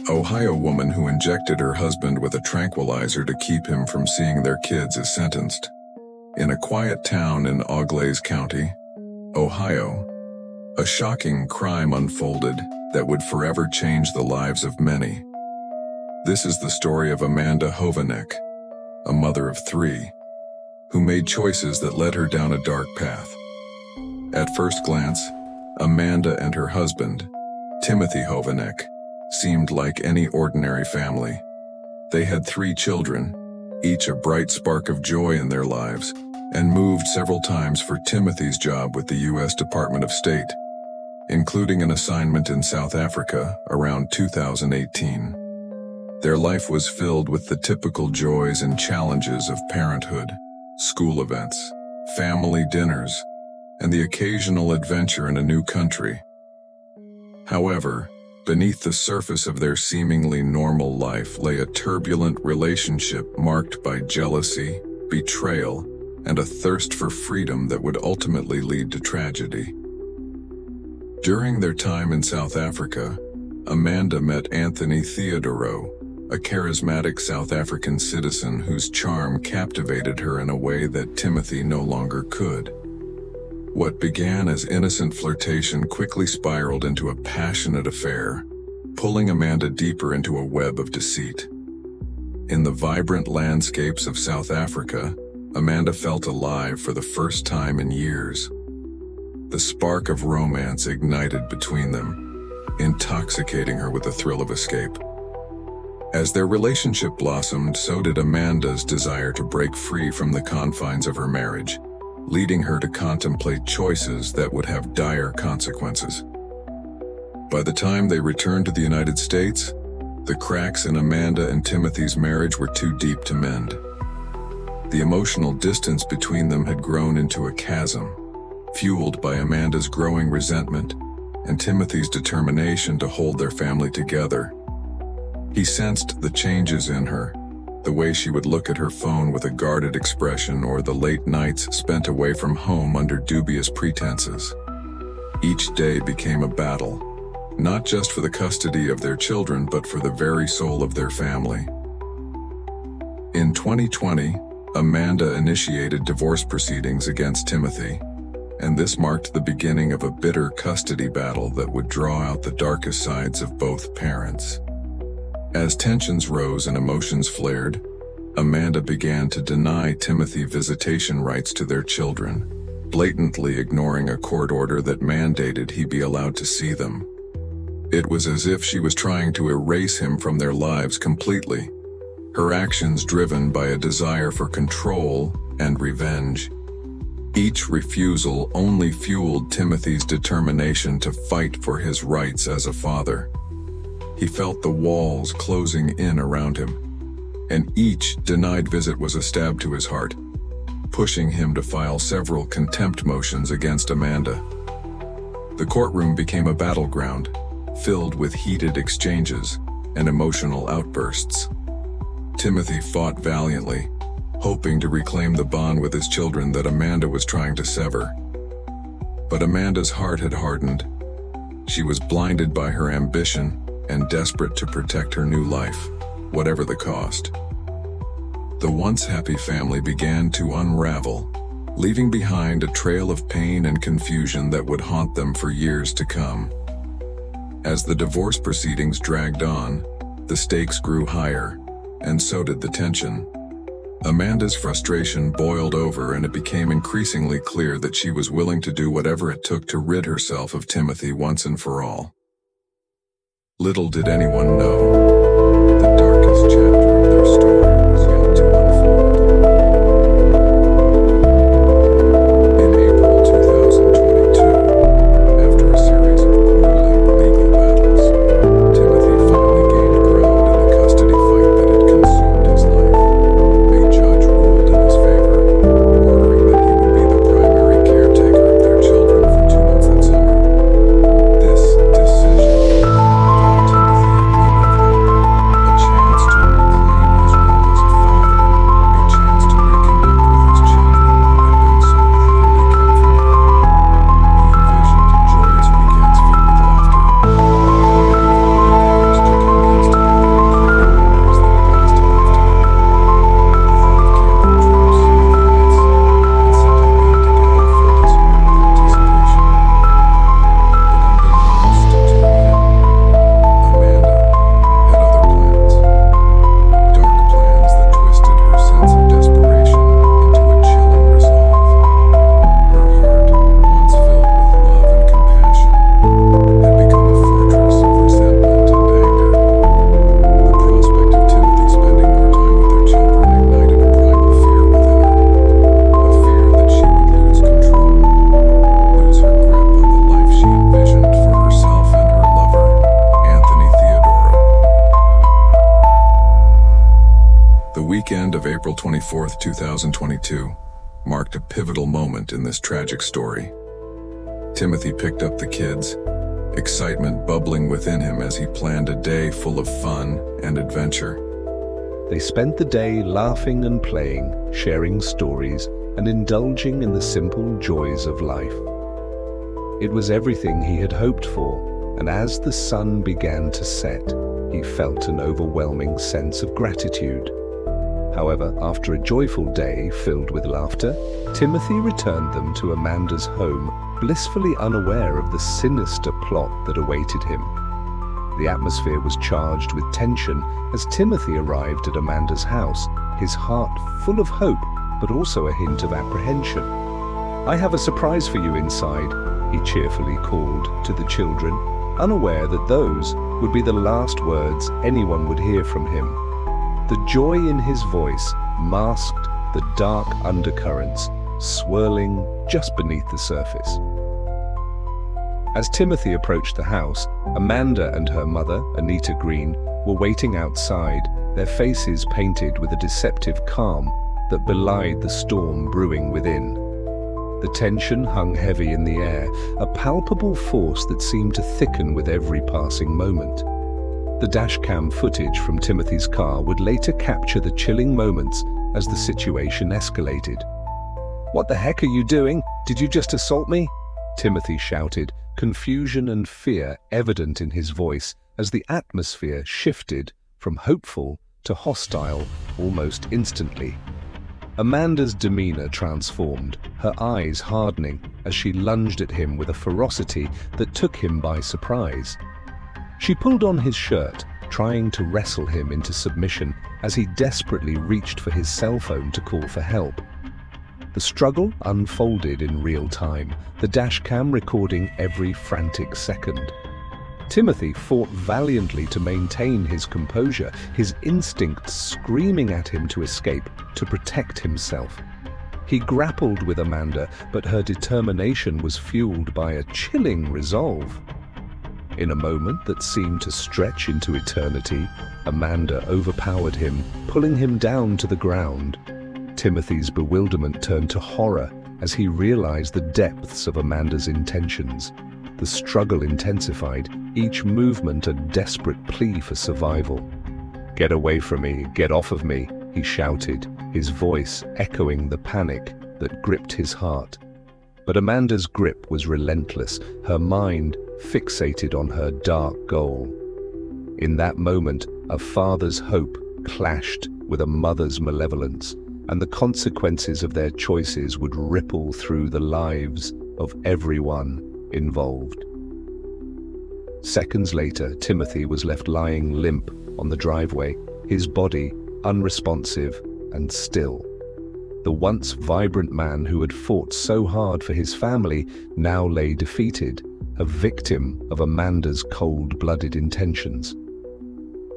Ohio woman who injected her husband with a tranquilizer to keep him from seeing their kids is sentenced. In a quiet town in Auglaize County, Ohio, a shocking crime unfolded that would forever change the lives of many. This is the story of Amanda Hovanec, a mother of 3, who made choices that led her down a dark path. At first glance, Amanda and her husband, Timothy Hovanec, seemed like any ordinary family. They had 3 children, each a bright spark of joy in their lives, and moved several times for Timothy's job with the U.S. Department of State, including an assignment in South Africa around 2018. Their life was filled with the typical joys and challenges of parenthood, school events, family dinners, and the occasional adventure in a new country. However, beneath the surface of their seemingly normal life lay a turbulent relationship marked by jealousy, betrayal, and a thirst for freedom that would ultimately lead to tragedy. During their time in South Africa, Amanda met Anthony Theodoro, a charismatic South African citizen whose charm captivated her in a way that Timothy no longer could. What began as innocent flirtation quickly spiraled into a passionate affair, pulling Amanda deeper into a web of deceit. In the vibrant landscapes of South Africa, Amanda felt alive for the first time in years. The spark of romance ignited between them, intoxicating her with the thrill of escape. As their relationship blossomed, so did Amanda's desire to break free from the confines of her marriage, leading her to contemplate choices that would have dire consequences. By the time they returned to the United States, the cracks in Amanda and Timothy's marriage were too deep to mend. The emotional distance between them had grown into a chasm, fueled by Amanda's growing resentment and Timothy's determination to hold their family together. He sensed the changes in her, the way she would look at her phone with a guarded expression or the late nights spent away from home under dubious pretenses. Each day became a battle, not just for the custody of their children but for the very soul of their family. In 2020, Amanda initiated divorce proceedings against Timothy, and this marked the beginning of a bitter custody battle that would draw out the darkest sides of both parents. As tensions rose and emotions flared, Amanda began to deny Timothy visitation rights to their children, blatantly ignoring a court order that mandated he be allowed to see them. It was as if she was trying to erase him from their lives completely, her actions driven by a desire for control and revenge. Each refusal only fueled Timothy's determination to fight for his rights as a father. He felt the walls closing in around him, and each denied visit was a stab to his heart, pushing him to file several contempt motions against Amanda. The courtroom became a battleground, filled with heated exchanges and emotional outbursts. Timothy fought valiantly, hoping to reclaim the bond with his children that Amanda was trying to sever. But Amanda's heart had hardened. She was blinded by her ambition and desperate to protect her new life, whatever the cost. The once happy family began to unravel, leaving behind a trail of pain and confusion that would haunt them for years to come. As the divorce proceedings dragged on, the stakes grew higher, and so did the tension. Amanda's frustration boiled over, and it became increasingly clear that she was willing to do whatever it took to rid herself of Timothy once and for all. Little did anyone know, the darkest chapter of their story was yet to unfold. In April 2022, after a series of grueling legal battles, Timothy finally gained ground in the custody fight that had consumed his life. A judge ruled in his favor, ordering that he would be the primary caretaker of their children for 2 months that summer. This decision Timothy a chance to reclaim his role weekend of April 24th, 2022, marked a pivotal moment in this tragic story. Timothy picked up the kids, excitement bubbling within him as he planned a day full of fun and adventure. They spent the day laughing and playing, sharing stories, and indulging in the simple joys of life. It was everything he had hoped for, and as the sun began to set, he felt an overwhelming sense of gratitude. However, after a joyful day filled with laughter, Timothy returned them to Amanda's home, blissfully unaware of the sinister plot that awaited him. The atmosphere was charged with tension as Timothy arrived at Amanda's house, his heart full of hope, but also a hint of apprehension. "I have a surprise for you inside," he cheerfully called to the children, unaware that those would be the last words anyone would hear from him. The joy in his voice masked the dark undercurrents swirling just beneath the surface. As Timothy approached the house, Amanda and her mother, Anita Green, were waiting outside, their faces painted with a deceptive calm that belied the storm brewing within. The tension hung heavy in the air, a palpable force that seemed to thicken with every passing moment. The dashcam footage from Timothy's car would later capture the chilling moments as the situation escalated. "What the heck are you doing? Did you just assault me?" Timothy shouted, confusion and fear evident in his voice as the atmosphere shifted from hopeful to hostile almost instantly. Amanda's demeanor transformed, her eyes hardening as she lunged at him with a ferocity that took him by surprise. She pulled on his shirt, trying to wrestle him into submission as he desperately reached for his cell phone to call for help. The struggle unfolded in real time, the dashcam recording every frantic second. Timothy fought valiantly to maintain his composure, his instincts screaming at him to escape, to protect himself. He grappled with Amanda, but her determination was fueled by a chilling resolve. In a moment that seemed to stretch into eternity, Amanda overpowered him, pulling him down to the ground. Timothy's bewilderment turned to horror as he realized the depths of Amanda's intentions. The struggle intensified, each movement a desperate plea for survival. "Get away from me, get off of me," he shouted, his voice echoing the panic that gripped his heart. But Amanda's grip was relentless, her mind fixated on her dark goal. In that moment, a father's hope clashed with a mother's malevolence, and the consequences of their choices would ripple through the lives of everyone involved. Seconds later, Timothy was left lying limp on the driveway, his body unresponsive and still. The once vibrant man who had fought so hard for his family now lay defeated, a victim of Amanda's cold-blooded intentions.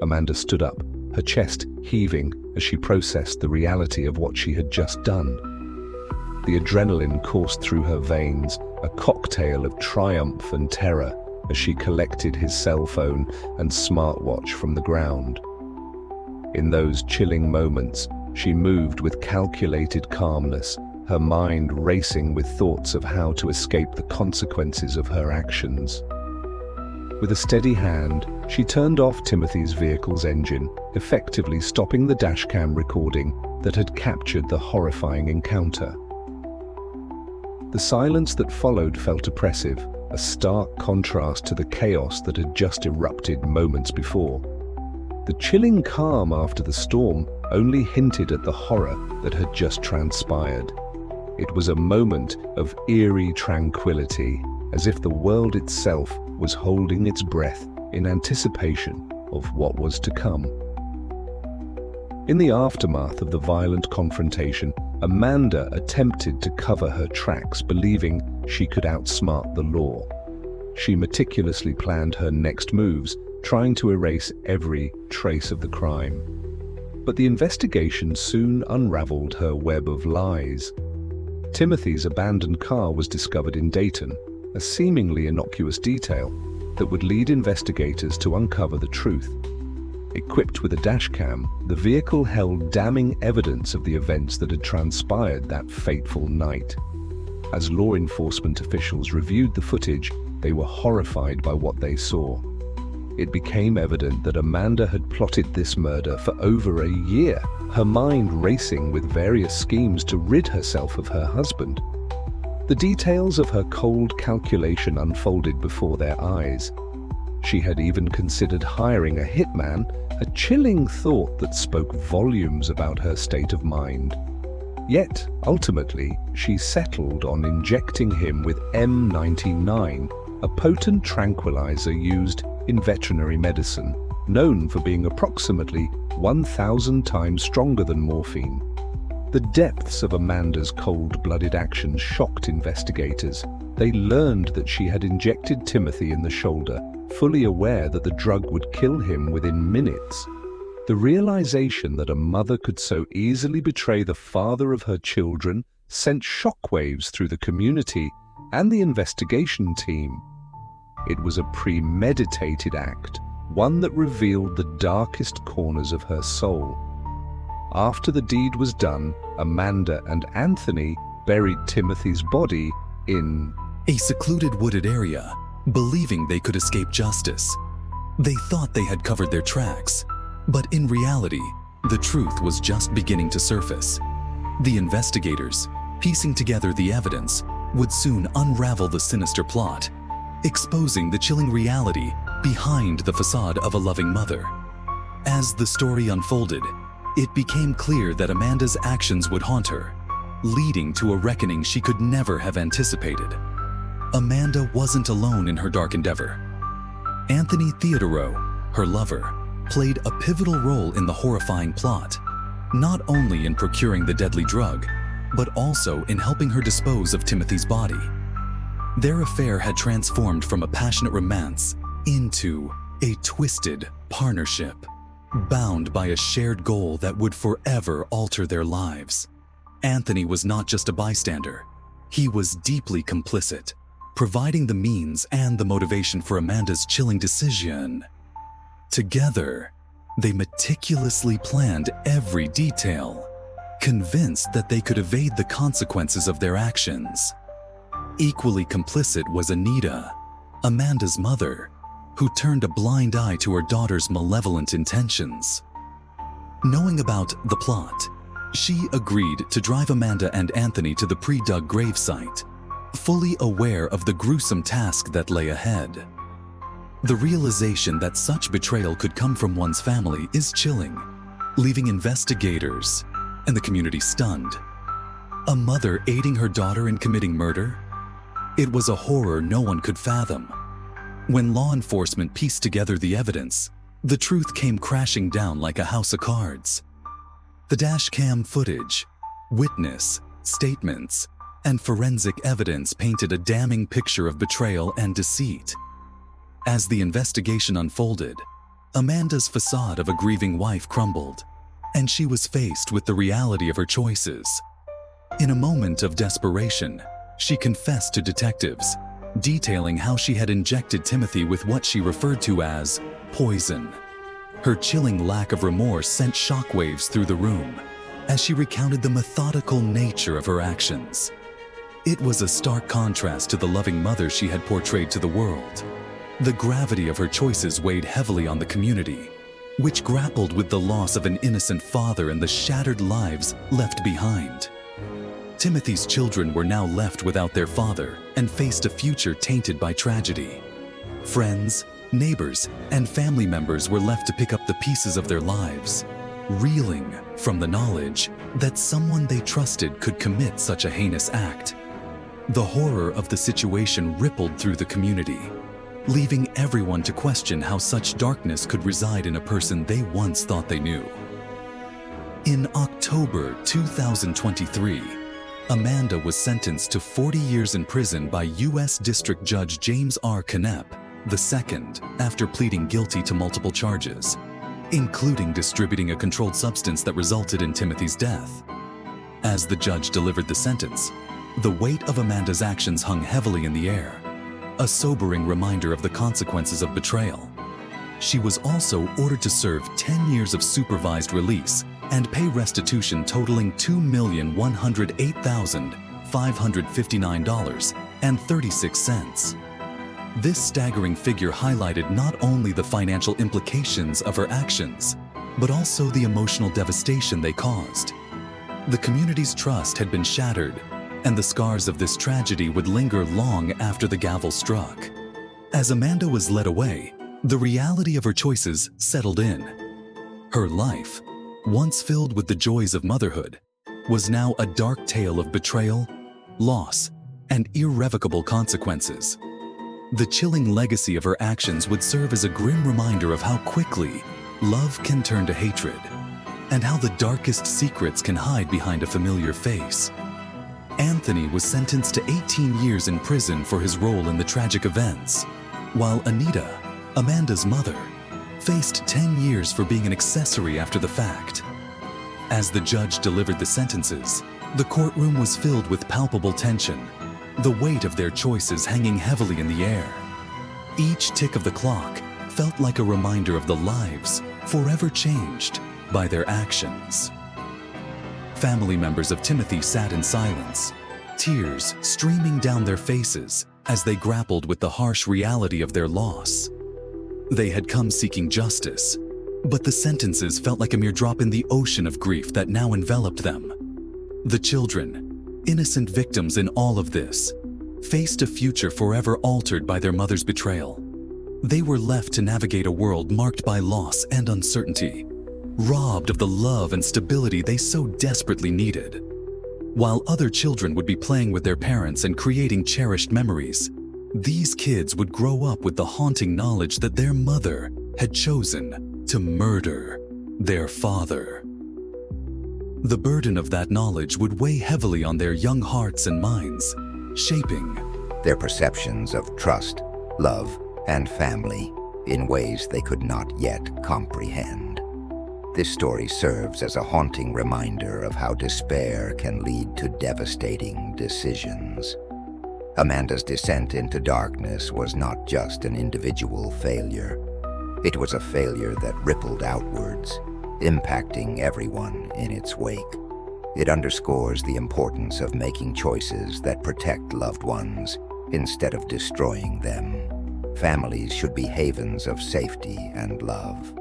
Amanda stood up, her chest heaving as she processed the reality of what she had just done. The adrenaline coursed through her veins, a cocktail of triumph and terror as she collected his cell phone and smartwatch from the ground. In those chilling moments, she moved with calculated calmness, her mind racing with thoughts of how to escape the consequences of her actions. With a steady hand, she turned off Timothy's vehicle's engine, effectively stopping the dashcam recording that had captured the horrifying encounter. The silence that followed felt oppressive, a stark contrast to the chaos that had just erupted moments before. The chilling calm after the storm only hinted at the horror that had just transpired. It was a moment of eerie tranquility, as if the world itself was holding its breath in anticipation of what was to come. In the aftermath of the violent confrontation, Amanda attempted to cover her tracks, believing she could outsmart the law. She meticulously planned her next moves, trying to erase every trace of the crime. But the investigation soon unraveled her web of lies. Timothy's abandoned car was discovered in Dayton, a seemingly innocuous detail that would lead investigators to uncover the truth. Equipped with a dashcam, the vehicle held damning evidence of the events that had transpired that fateful night. As law enforcement officials reviewed the footage, they were horrified by what they saw. It became evident that Amanda had plotted this murder for over a year, her mind racing with various schemes to rid herself of her husband. The details of her cold calculation unfolded before their eyes. She had even considered hiring a hitman, a chilling thought that spoke volumes about her state of mind. Yet, ultimately, she settled on injecting him with M99, a potent tranquilizer used in veterinary medicine, known for being approximately 1,000 times stronger than morphine. The depths of Amanda's cold-blooded actions shocked investigators. They learned that she had injected Timothy in the shoulder, fully aware that the drug would kill him within minutes. The realization that a mother could so easily betray the father of her children sent shockwaves through the community and the investigation team. It was a premeditated act, one that revealed the darkest corners of her soul. After the deed was done, Amanda and Anthony buried Timothy's body in a secluded wooded area, believing they could escape justice. They thought they had covered their tracks, but in reality, the truth was just beginning to surface. The investigators, piecing together the evidence, would soon unravel the sinister plot, exposing the chilling reality behind the facade of a loving mother. As the story unfolded, it became clear that Amanda's actions would haunt her, leading to a reckoning she could never have anticipated. Amanda wasn't alone in her dark endeavor. Anthony Theodoro, her lover, played a pivotal role in the horrifying plot, not only in procuring the deadly drug, but also in helping her dispose of Timothy's body. Their affair had transformed from a passionate romance into a twisted partnership, bound by a shared goal that would forever alter their lives. Anthony was not just a bystander. He was deeply complicit, providing the means and the motivation for Amanda's chilling decision. Together, they meticulously planned every detail, convinced that they could evade the consequences of their actions. Equally complicit was Anita, Amanda's mother, who turned a blind eye to her daughter's malevolent intentions. Knowing about the plot, she agreed to drive Amanda and Anthony to the pre-dug gravesite, fully aware of the gruesome task that lay ahead. The realization that such betrayal could come from one's family is chilling, leaving investigators and the community stunned. A mother aiding her daughter in committing murder? It was a horror no one could fathom. When law enforcement pieced together the evidence, the truth came crashing down like a house of cards. The dashcam footage, witness statements, and forensic evidence painted a damning picture of betrayal and deceit. As the investigation unfolded, Amanda's facade of a grieving wife crumbled, and she was faced with the reality of her choices. In a moment of desperation, she confessed to detectives, detailing how she had injected Timothy with what she referred to as poison. Her chilling lack of remorse sent shockwaves through the room as she recounted the methodical nature of her actions. It was a stark contrast to the loving mother she had portrayed to the world. The gravity of her choices weighed heavily on the community, which grappled with the loss of an innocent father and the shattered lives left behind. Timothy's children were now left without their father and faced a future tainted by tragedy. Friends, neighbors, and family members were left to pick up the pieces of their lives, reeling from the knowledge that someone they trusted could commit such a heinous act. The horror of the situation rippled through the community, leaving everyone to question how such darkness could reside in a person they once thought they knew. In October 2023, Amanda was sentenced to 40 years in prison by U.S. District Judge James R. Knepp II after pleading guilty to multiple charges, including distributing a controlled substance that resulted in Timothy's death. As the judge delivered the sentence, the weight of Amanda's actions hung heavily in the air, a sobering reminder of the consequences of betrayal. She was also ordered to serve 10 years of supervised release and pay restitution totaling $2,108,559.36. This staggering figure highlighted not only the financial implications of her actions, but also the emotional devastation they caused. The community's trust had been shattered, and the scars of this tragedy would linger long after the gavel struck. As Amanda was led away, the reality of her choices settled in. Her life, once filled with the joys of motherhood, was now a dark tale of betrayal, loss, and irrevocable consequences. The chilling legacy of her actions would serve as a grim reminder of how quickly love can turn to hatred, and how the darkest secrets can hide behind a familiar face. Anthony was sentenced to 18 years in prison for his role in the tragic events, while Anita, Amanda's mother, faced 10 years for being an accessory after the fact. As the judge delivered the sentences, the courtroom was filled with palpable tension, the weight of their choices hanging heavily in the air. Each tick of the clock felt like a reminder of the lives forever changed by their actions. Family members of Timothy sat in silence, tears streaming down their faces as they grappled with the harsh reality of their loss. They had come seeking justice, but the sentences felt like a mere drop in the ocean of grief that now enveloped them. The children, innocent victims in all of this, faced a future forever altered by their mother's betrayal. They were left to navigate a world marked by loss and uncertainty, robbed of the love and stability they so desperately needed. While other children would be playing with their parents and creating cherished memories, these kids would grow up with the haunting knowledge that their mother had chosen to murder their father. The burden of that knowledge would weigh heavily on their young hearts and minds, shaping their perceptions of trust, love, and family in ways they could not yet comprehend. This story serves as a haunting reminder of how despair can lead to devastating decisions. Amanda's descent into darkness was not just an individual failure. It was a failure that rippled outwards, impacting everyone in its wake. It underscores the importance of making choices that protect loved ones instead of destroying them. Families should be havens of safety and love,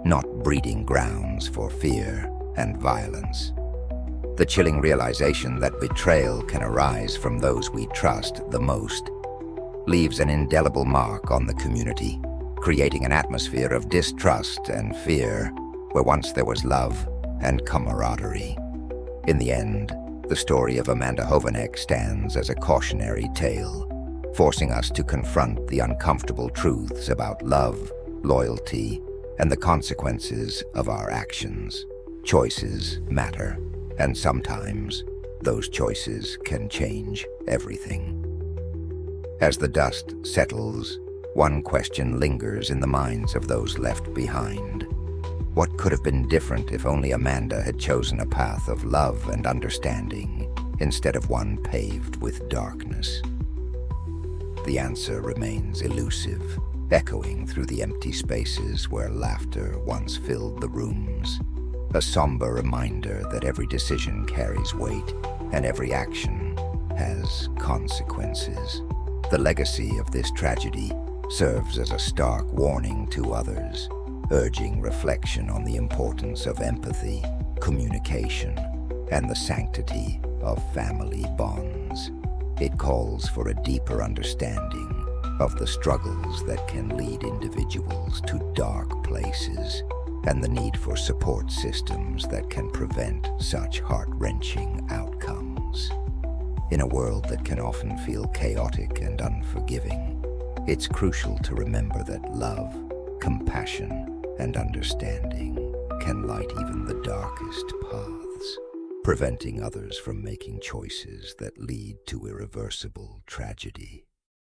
not breeding grounds for fear and violence. The chilling realization that betrayal can arise from those we trust the most leaves an indelible mark on the community, creating an atmosphere of distrust and fear where once there was love and camaraderie. In the end, the story of Amanda Hovanec stands as a cautionary tale, forcing us to confront the uncomfortable truths about love, loyalty, and the consequences of our actions. Choices matter, and sometimes those choices can change everything. As the dust settles, one question lingers in the minds of those left behind. What could have been different if only Amanda had chosen a path of love and understanding instead of one paved with darkness? The answer remains elusive, echoing through the empty spaces where laughter once filled the rooms. A somber reminder that every decision carries weight and every action has consequences. The legacy of this tragedy serves as a stark warning to others, urging reflection on the importance of empathy, communication, and the sanctity of family bonds. It calls for a deeper understanding of the struggles that can lead individuals to dark places, and the need for support systems that can prevent such heart-wrenching outcomes. In a world that can often feel chaotic and unforgiving, it's crucial to remember that love, compassion, and understanding can light even the darkest paths, preventing others from making choices that lead to irreversible tragedy.